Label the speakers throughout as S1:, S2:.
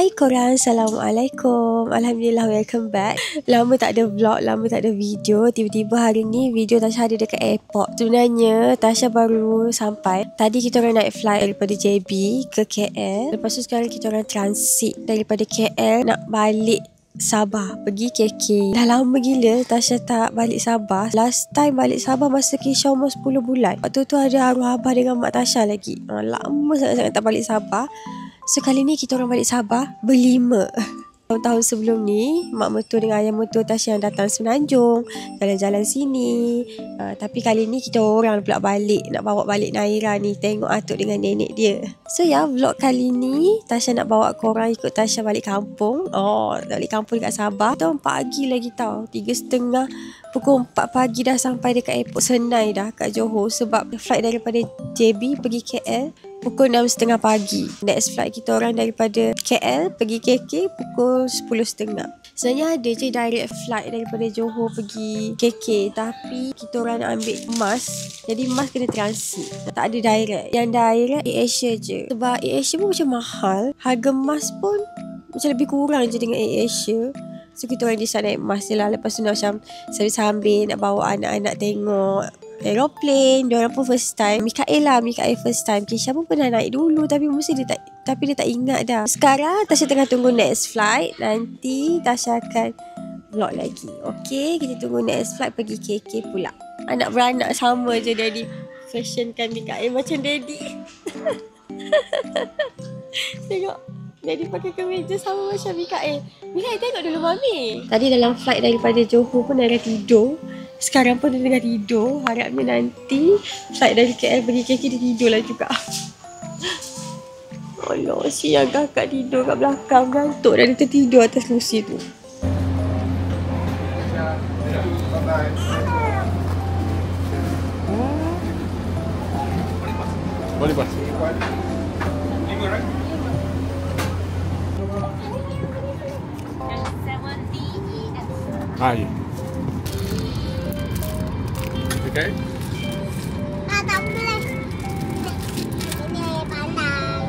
S1: Hai korang, Assalamualaikum. Alhamdulillah, welcome back. Lama tak ada vlog, lama tak ada video. Tiba-tiba hari ni video Tasha ada dekat airport. Sebenarnya Tasha baru sampai. Tadi kita orang naik flight daripada JB ke KL. Lepas tu sekarang kita orang transit daripada KL nak balik Sabah, pergi KK. Dah lama gila Tasha tak balik Sabah. Last time balik Sabah masa Kisha umur 10 bulan. Waktu tu ada arwah abah dengan mak Tasha lagi. Lama sangat-sangat tak balik Sabah. So kali ni kita orang balik Sabah berlima. Tahun-tahun sebelum ni mak mertua dengan ayah mertua Tasha yang datang Semenanjung, jalan-jalan sini. Tapi kali ni kita orang pula balik, nak bawa balik Naira ni tengok atuk dengan nenek dia. So ya, vlog kali ni Tasha nak bawa korang ikut Tasha balik kampung. Balik kampung dekat Sabah. Tahun pagi lagi tau, 3.30. Pukul 4 pagi dah sampai dekat airport Senai dah kat Johor. Sebab flight daripada JB pergi KL pukul 6.30 pagi. Next flight kita orang daripada KL pergi KK pukul 10.30. Sebenarnya ada je direct flight daripada Johor pergi KK, tapi kita orang nak ambil emas. Jadi emas kena transit, tak ada direct. Yang direct AirAsia je. Sebab AirAsia pun macam mahal, harga emas pun macam lebih kurang je dengan AirAsia. So kita orang decide naik emas je lah. Lepas tu nak macam sambil-sambil nak bawa anak-anak tengok aeroplane. Diorang pun first time. Mikael first time. Kisha pun pernah naik dulu, tapi dia tak ingat dah. Sekarang Tasha tengah tunggu next flight. Nanti Tasha akan vlog lagi. Okay, kita tunggu next flight pergi KK pula. Anak beranak sama je daddy fashionkan Mikael macam daddy. Tengok, daddy pakai kemeja sama macam Mikael. Mikael tengok dulu mami. Tadi dalam flight daripada Johor pun dah tidur. Sekarang pun dia tengah tidur. Harapnya nanti flight dari KL pergi KK dia tidur lah juga. Allah, siang kakak tidur kat belakang. Gantuk dah, dia tertidur atas kerusi tu.
S2: Boleh pas. 5 right? Ah, ya. Okay.
S3: Tak boleh. Ini pandai.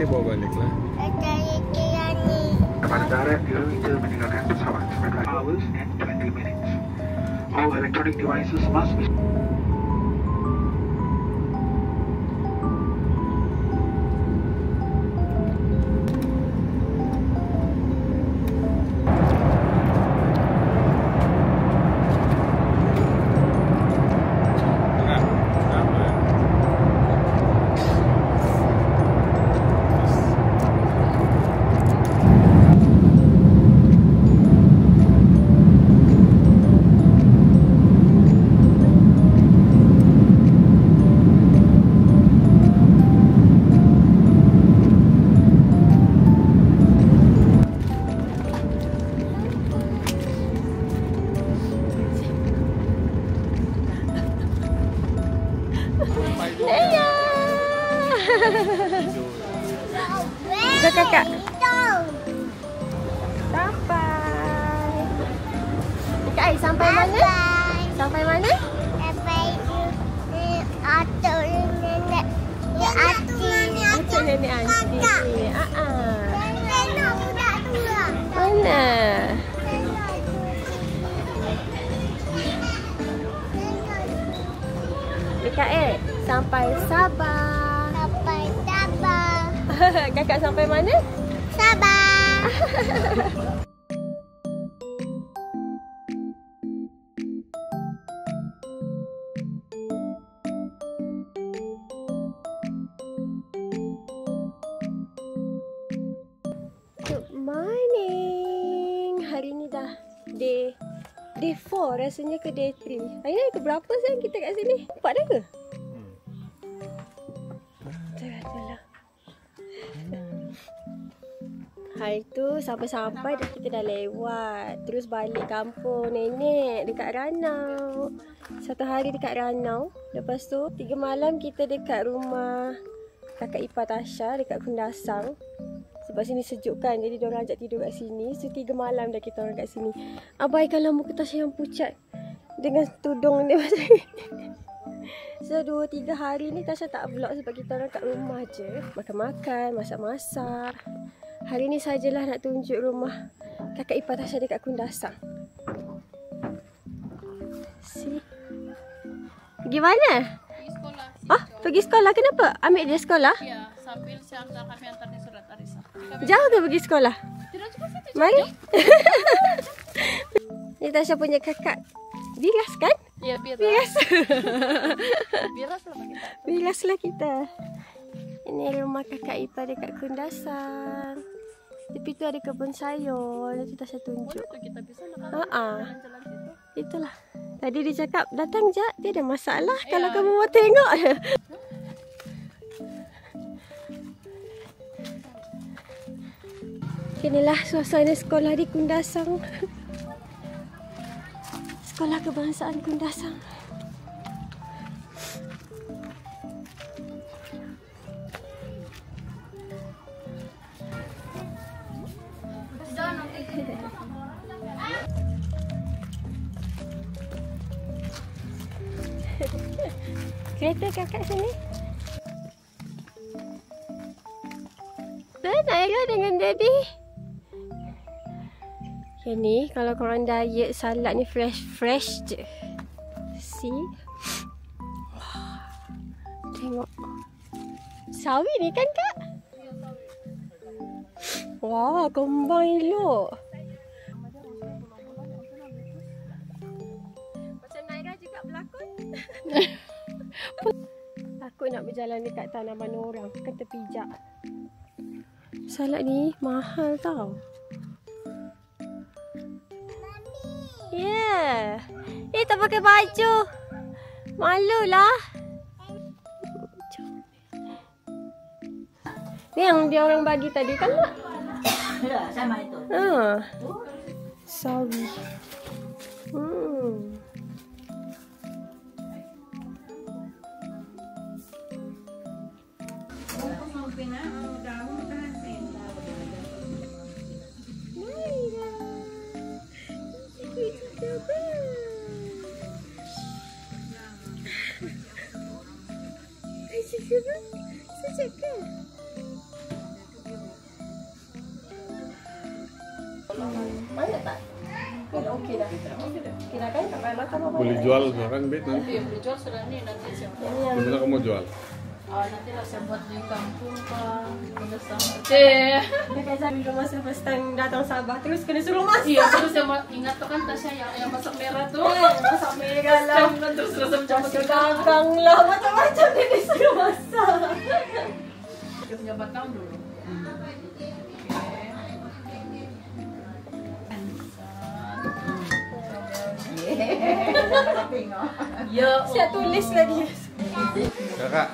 S2: Bawa balik lah.
S4: Kepada darat kita meninggalkan pesawat sebanyak hours and 20 minutes. All electronic devices must be
S1: Kakak. Sampai. Mikael sampai mana? Sampai mana?
S3: Sampai atuk nenek.
S1: Atuk nenek aunty.
S3: Nenek budak tu lah.
S1: Mana? Mikael sampai Sabah.
S3: Sampai Sabah.
S1: Kakak sampai mana?
S3: Sabah.
S1: Good morning. Hari ni dah day 4 rasanya ke day 3. Hari ni ke berapa sekarang kita kat sini? 4 dah ke? Itulah. Hari tu sampai-sampai kita dah lewat. Terus balik kampung nenek dekat Ranau. 1 hari dekat Ranau. Lepas tu 3 malam kita dekat rumah kakak ipar Tasha dekat Kundasang. Sebab sini sejuk kan, jadi diorang ajak tidur kat sini. So 3 malam dah kita orang kat sini. Abaikanlah muka Tasha yang pucat dengan tudung dia macam ni. So 2-3 hari ni Tasha tak vlog sebab kita orang kat rumah je. Makan-makan, masak-masak. Hari ni sajalah nak tunjuk rumah kakak ipar Tasha dekat Kundasang. See? Pergi mana?
S5: Pergi sekolah.
S1: Pergi sekolah. Kenapa? Ambil dia sekolah?
S5: Ya, sambil saya antar kami antar di surat Arisa.
S1: Jauh ke pergi sekolah?
S5: Tidak cukup situ.
S1: Mari. Ni Tasha punya kakak. Biras kan?
S5: Ya, biras.
S1: Biras.
S5: Biras lah kita.
S1: Biraslah kita. Ini rumah kakak ipar dekat Kundasang. Tepi tu ada kebun sayur. Nanti Tasha tunjuk.
S5: Boleh tu kita bisa nak jalan-jalan situ.
S1: Itulah. Tadi dia cakap, datang je. Dia ada masalah kalau kamu mau tengok. Inilah suasana sekolah di Kundasang. Sekolah Kebangsaan Kundasang. Kereta kakak sini. Naira dengan Daddy. Yang ni kalau korang diet salad ni fresh je. See? Wah. Tengok. Sawi ni kan kak? Wah, kembang elok. Macam Naira juga berlakon. Aku nak berjalan dekat tanaman orang ke tepi jak. Salad ni mahal tau. Ya. Yeah. Tak pakai baju. Malulah. Ni yang dia orang bagi tadi kan tak?
S6: Sama itu.
S1: Sorry. Mana tak? Okey dah. Okey dah kan? Tak payah makan apa-apa.
S2: Boleh jual sekarang, Bet, nanti.
S5: Iya, boleh jual sudah ni nanti siapa.
S2: Di mana kamu jual?
S5: Nanti lah saya buat di kampung Pak. Kundasang.
S1: Dekat saya rumah saya first time datang Sabah terus kena suruh masak.
S5: Iya, terus saya ingat tu kan Tasha yang masak merah tu.
S1: Masak merah lah.
S5: Terus macam
S1: Kangkang lah. Macam-macam dia disuruh masak.
S5: Kita punya batang dulu.
S1: Ya, saya tulis lagi.
S2: Kakak.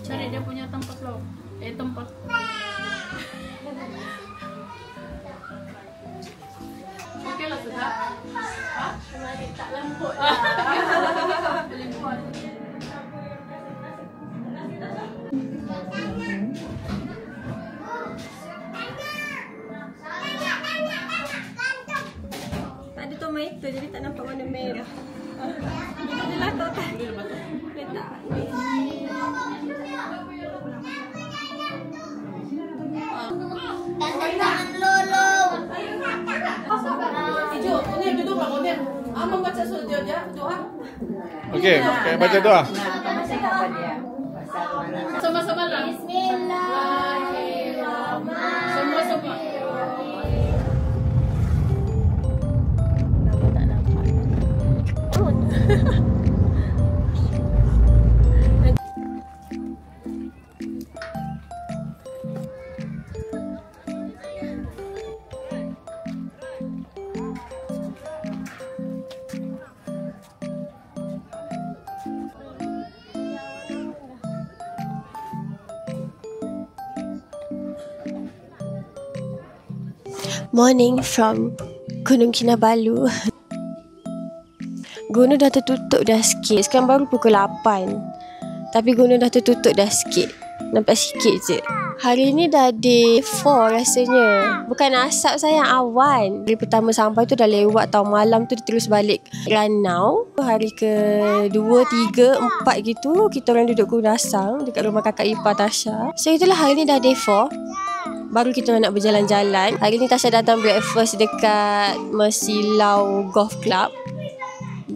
S5: Cari dia punya tempat loh. Tempat. Oke lah sudah.
S1: Tak lembut.
S5: Lembut.
S1: Tak ada tomato jadi tak nampak warna merah. Ini lah kau tak. Letak.
S3: Tangan lolo.
S5: Ijo, ini duduk lah kau. Amang baca surah doa.
S2: Okey, baca doa.
S5: Sama-sama lah.
S3: Bismillahirrahmanirrahim.
S5: Semua-semua.
S1: Nama tak nampak. Oh. Morning from Gunung Kinabalu. Gunung dah tertutup dah sikit. Sekarang baru pukul 8. Tapi gunung dah tertutup dah sikit. Nampak sikit je. Hari ni dah day 4 rasanya. Bukan asap sayang, awan. Hari pertama sampai tu dah lewat tau. Malam tu dia terus balik Ranau. Hari ke 2, 3, 4 gitu kita orang duduk Gunung Rasang dekat rumah kakak ipar Tasha. So itulah hari ni dah day 4. Baru kita nak berjalan-jalan. Hari ni Tasha datang breakfast dekat Mesilau Golf Club.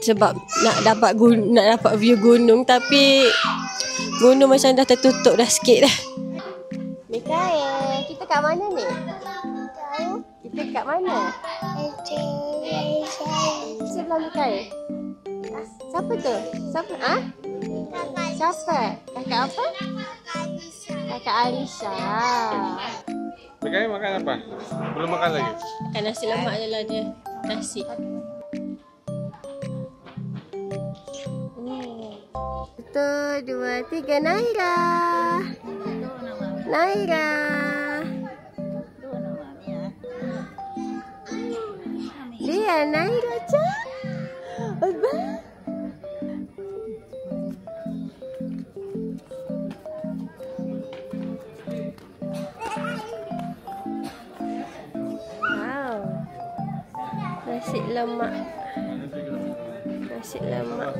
S1: Sebab nak dapat view gunung. Tapi gunung macam dah tertutup dah sikit dah. Mikael, kita kat mana ni? Kita kat mana? Sebelah Mikael. Siapa tu? Siapa? Ha? Siapa? Kakak apa? Kakak Alisha.
S2: Mikael makan apa? Belum makan lagi?
S1: Makan nasi lemak je lah dia. Nasi. 1, 2, 3, Naira. Naira. Dia Naira je. Abang. Wow. Nasi lemak. Nasi lemak.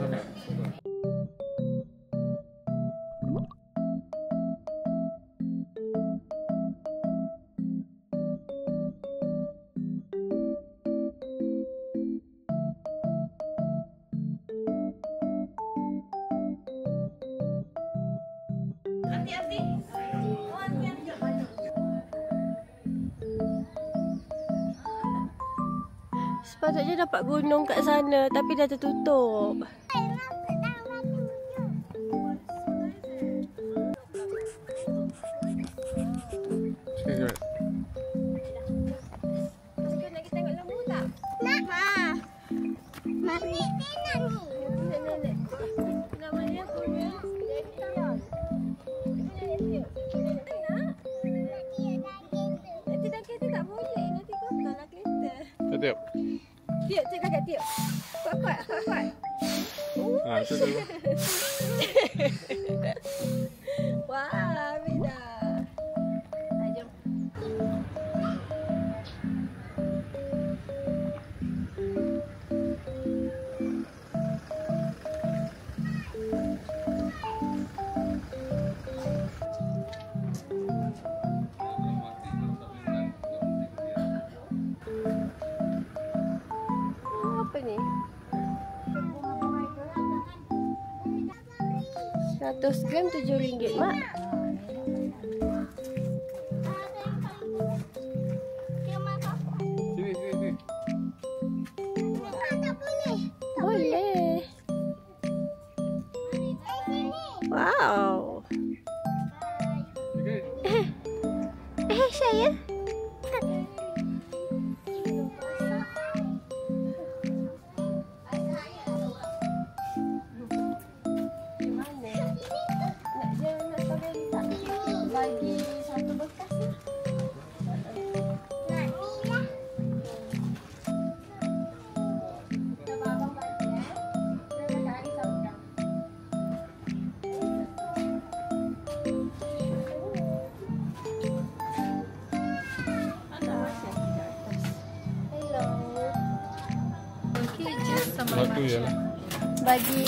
S1: Sepatutnya dapat gunung kat sana tapi dah tertutup. Nak kita tengok lembu tak? Nak. Mak ni nak ni. Nama dia punya Detian. Nanti dah kereta tak boleh. Nanti kotor lah kereta.
S2: Tiup.
S1: Tiup, kakak tiup. Kuat.
S2: Ha, tu tu.
S1: Wah, Amina. Jom. Apa ni? 100 gram RM7, Mak.
S2: Sini.
S1: Boleh. Wow. Saya. Bagi satu bekas ni.
S2: Satu je lah.
S1: Bagi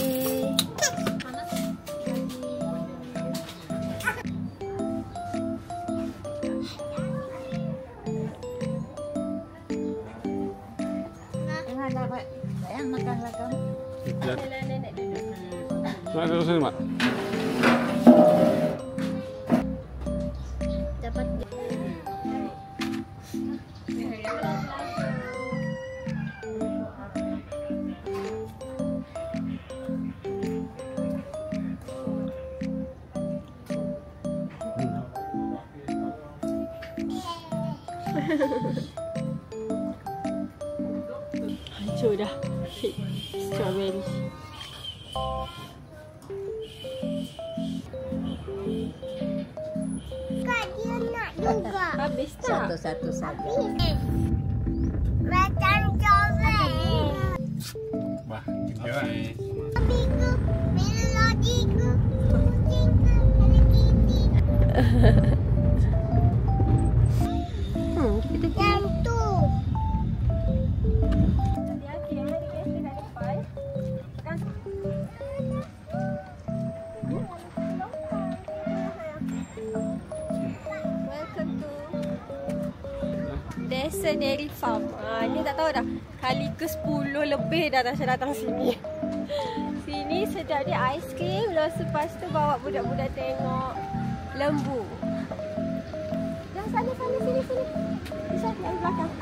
S1: makan. Nenek duduk.
S2: Mak duduk sini, Mak.
S1: Dapat hancur dah. Strawberry.
S3: Kak, dia nak juga.
S1: Habis tak?
S6: Satu-satu saja.
S2: Okay.
S3: Babi ke? Melodi ke? Kucing ke? Hello Kitty. Yang tu.
S1: Hati-hati ya, dia guys dekat depan. Welcome to Desa Dairy Farm. Ni tak tahu dah. Kali ke-10 lebih dah Tasha datang sini. Sini sedap dia aiskrim. Lepas tu bawa budak-budak tengok lembu. Dah sana sini. Di sana yang belakang.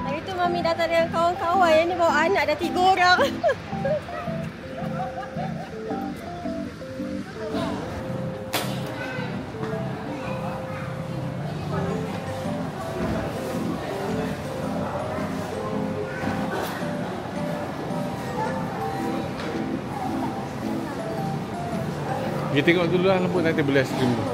S1: Hari tu Mami datang dengan kawan-kawan. Yang ni bawa anak dah 3 orang.
S2: Kita tengok dulu lah lembu nanti boleh aiskrim tu.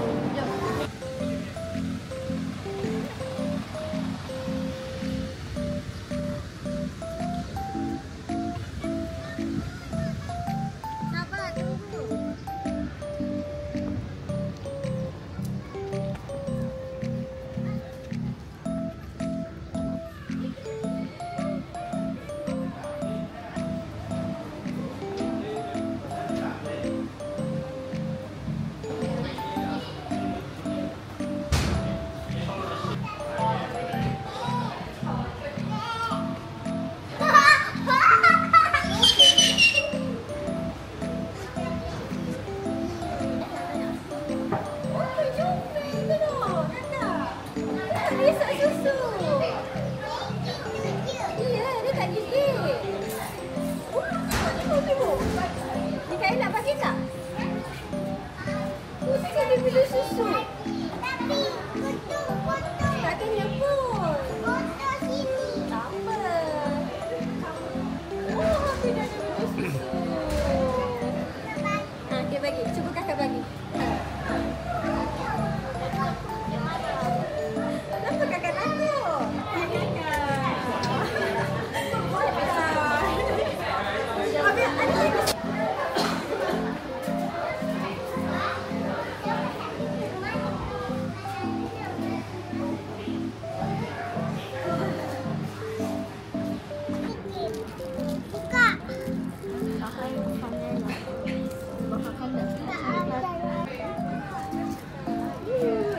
S3: Sabar, tunggu.
S1: Susu.
S3: Tapi foto.
S1: Tak kena pun.
S3: Foto sini.
S1: Tak apa. Oh, aku dah ada minum susu. Okay, bagi. Cuba kakak bagi. Kenapa kakak takut?
S3: Buka.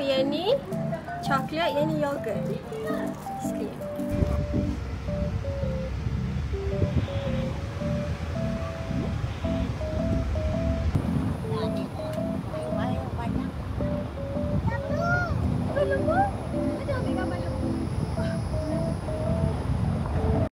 S1: Yang ni coklat, yang ni yogurt.